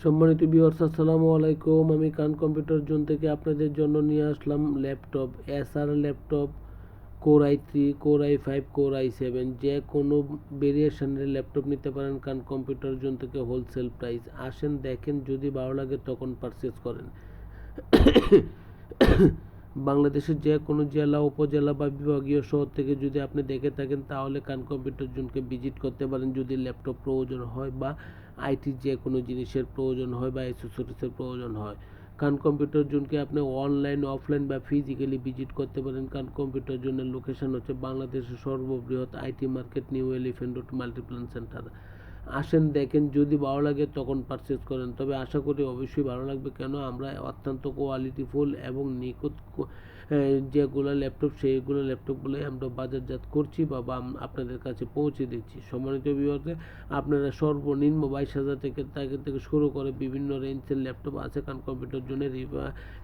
সম্মানিত ভিউয়ার্স, আসসালামু আলাইকুম। আমি কান কম্পিউটার জোন থেকে আপনাদের জন্য নিয়ে আসলাম laptop, SR laptop, core i3, core i5, core i7, যে কোনো ভেরিয়েশনের ল্যাপটপ নিতে পারেন কান কম্পিউটার জোন থেকে হোলসেল প্রাইস। আসেন দেখেন, যদি ভালো লাগে তখন পারচেস করেন। বাংলাদেশের যে কোনো জেলা, উপজেলা বা বিভাগীয় শহর থেকে যদি আপনি দেখে থাকেন তাহলে কান কম্পিউটার জোনকে ভিজিট করতে পারেন যদি ল্যাপটপ প্রয়োজন হয় বা আইটি যে কোনো জিনিসের প্রয়োজন হয় বা অ্যাক্সেসরিজের প্রয়োজন হয়। কান কম্পিউটার জোনকে আপনি অনলাইন, অফলাইন বা ফিজিক্যালি ভিজিট করতে পারেন। কান কম্পিউটার জোনের লোকেশন হচ্ছে বাংলাদেশের সর্ববৃহৎ IT market, new elephant road, Multiplan centre. আসেন দেখেন, যদি ভালো লাগে তখন পারচেস করেন। তবে আশা করি অবশ্যই ভালো লাগবে, কেন আমরা অত্যন্ত কোয়ালিটিফুল এবং নিখুঁত যেগুলো ল্যাপটপ সেইগুলো ল্যাপটপগুলোই আমরা বাজারজাত করছি বা আপনাদের কাছে পৌঁছে দিচ্ছি। সম্মানিত ভিউয়ার্স, আপনারা সর্বনিম্ন 22,000 থেকে শুরু করে বিভিন্ন রেঞ্জের ল্যাপটপ আছে কান কম্পিউটার জন্য।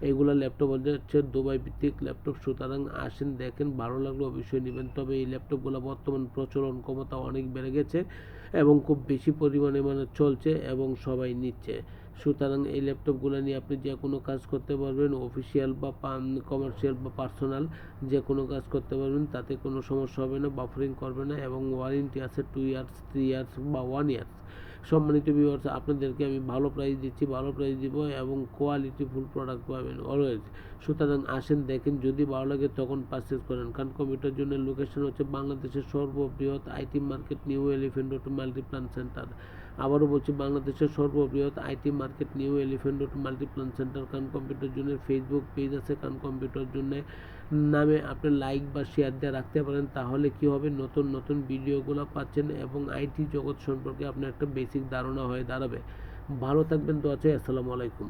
এইগুলো ল্যাপটপ হচ্ছে দুবাই ভিত্তিক ল্যাপটপ। সুতরাং আসেন দেখেন, ভালো লাগলে অবশ্যই নেবেন। তবে এই ল্যাপটপগুলো বর্তমান প্রচলন ক্ষমতা অনেক বেড়ে গেছে এবং খুব বেশি পরিমাণে চলছে এবং সবাই নিচ্ছে। সুতরাং এই ল্যাপটপগুলো নিয়ে আপনি যে কোনো কাজ করতে পারবেন, অফিসিয়াল বা কমার্শিয়াল বা পার্সোনাল যে কোনো কাজ করতে পারবেন, তাতে কোনো সমস্যা হবে না, বাফারিং করবে না এবং ওয়ারেন্টি আছে 2 ইয়ার্স, 3 ইয়ার্স বা 1 ইয়ার্স। সম্মানিত ভিউয়ার্স, আপনাদেরকে আমি ভালো প্রাইস দিচ্ছি, ভালো প্রাইস দিব এবং কোয়ালিটিফুল প্রোডাক্ট পাবেন অলওয়েজ। সুতরাং আসেন দেখেন, যদি ভালো লাগে তখন পারচেস করেন। কারণ কম্পিউটার জন্য লোকেশন হচ্ছে বাংলাদেশের সর্ববৃহৎ IT market, new elephant road, Multiplan centre. আবারও বলছি, বাংলাদেশের সর্ববৃহৎ IT market, new elephant road, Multiplan centre. কান কম্পিউটার জোনের ফেসবুক পেজ আছে কান কম্পিউটার জন্য নামে, আপনি লাইক বা শেয়ার দিয়ে রাখতে পারেন। তাহলে কি হবে, নতুন নতুন ভিডিওগুলো পাচ্ছেন এবং আইটি জগৎ সম্পর্কে আপনার একটা বেসিক ধারণা হয়ে দাঁড়াবে। ভালো থাকবেন, দোয়া চাই। আসসালামু আলাইকুম।